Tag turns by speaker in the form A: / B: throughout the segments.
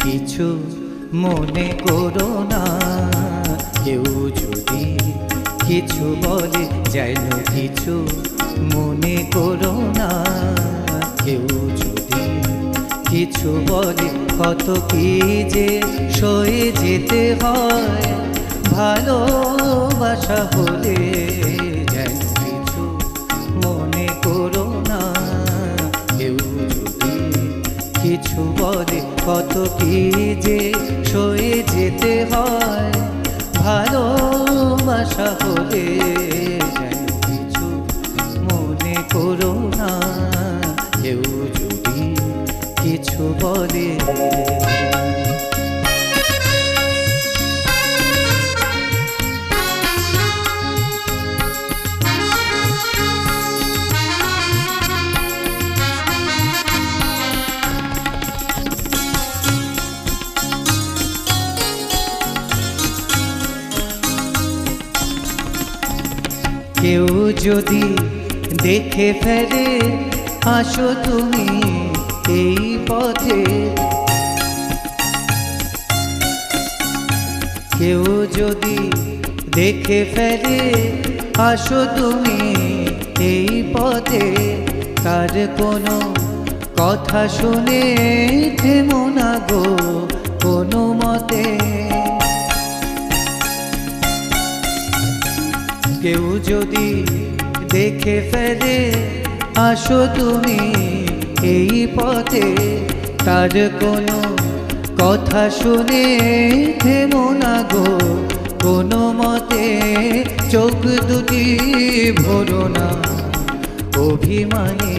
A: কিছু মনে করো না। কেউ যদি কিছু বলে যেন কিছু মনে করো না। কেউ যদি কিছু বলে কত কি যে সয়ে যেতে হয়। ভালোবাসা হলে যেন কিছু মনে করো না। কেউ যদি কিছু বলে কত কি যে সয়ে যেতে হয়। ভালোবাসা হলে যেন কিছু মনে করো না। কেউ যদি কিছু বলে কেউ যদি দেখে ফেলে আসো তুমি এই পথে। কেউ যদি দেখে ফেলে আসো তুমি এই পথে। তার কোনো কথা শুনে থেমো না গো কোনো মতে। কেউ যদি দেখে ফেলে আসো তুমি এই পথে। তার কোনো কথা শুনে থেমো না গো কোনো মতে। চোখ দুটি ভরো না অভিমানে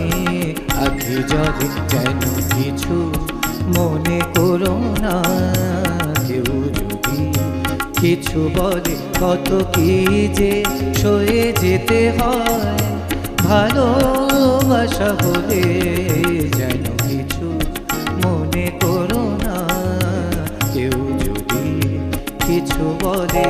A: আখি জলে যেন কিছু মনে করো না। কেউ যদি কিছু বলে কত কি যে সয়ে যেতে হয়। ভালোবাসা হলে যেন কিছু মনে করো না। কেউ যদি কিছু বলে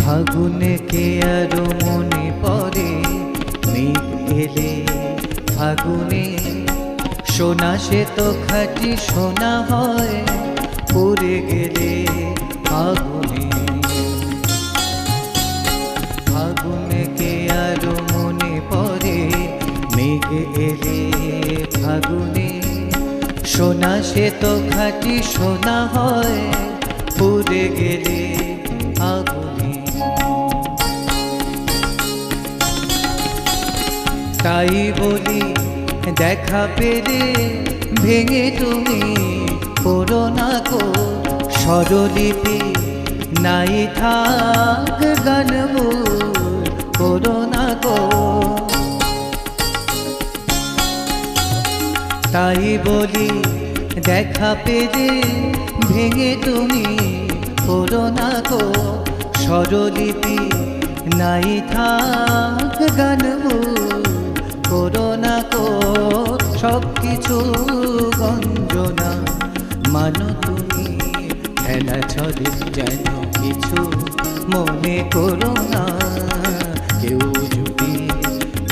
A: ফাগুনে কে আরো মনে পড়ে মেঘ এলে ফাগুনে। সোনা সে তো খাঁটি সোনা হয় পড়ে গেলে ফাগুনে। ফাগুনে কে আরো মনে পড়ে মেঘ এলে ফাগুনে। সোনা সে তো খাঁটি সোনা হয় পড়ে গেলে আগুনে। তাই বলি দেখা পেলে ভেঙে তুমি করো না গো স্বরলিপি। নাই থাক গান করো না গো। তাই বলি দেখা পেলে ভেঙে তুমি করো না গো স্বরলিপি। নাই থাক গান করো না গো। সব কিছু গঞ্জনা মানো তুমি খেলা ছলে যেন কিছু মনে করো না। কেউ যদি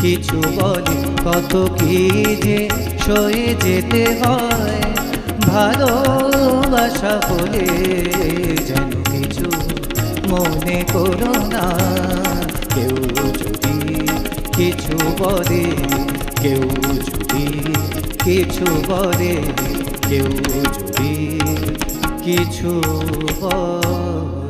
A: কিছু বলে কত কি যে সয়ে যেতে হয়। ভালোবাসা হলে যেন কিছু মনে করো না। কেউ যদি কিছু বলে কেউ যদি কিছু বলে কেউ যদি কিছু বলে।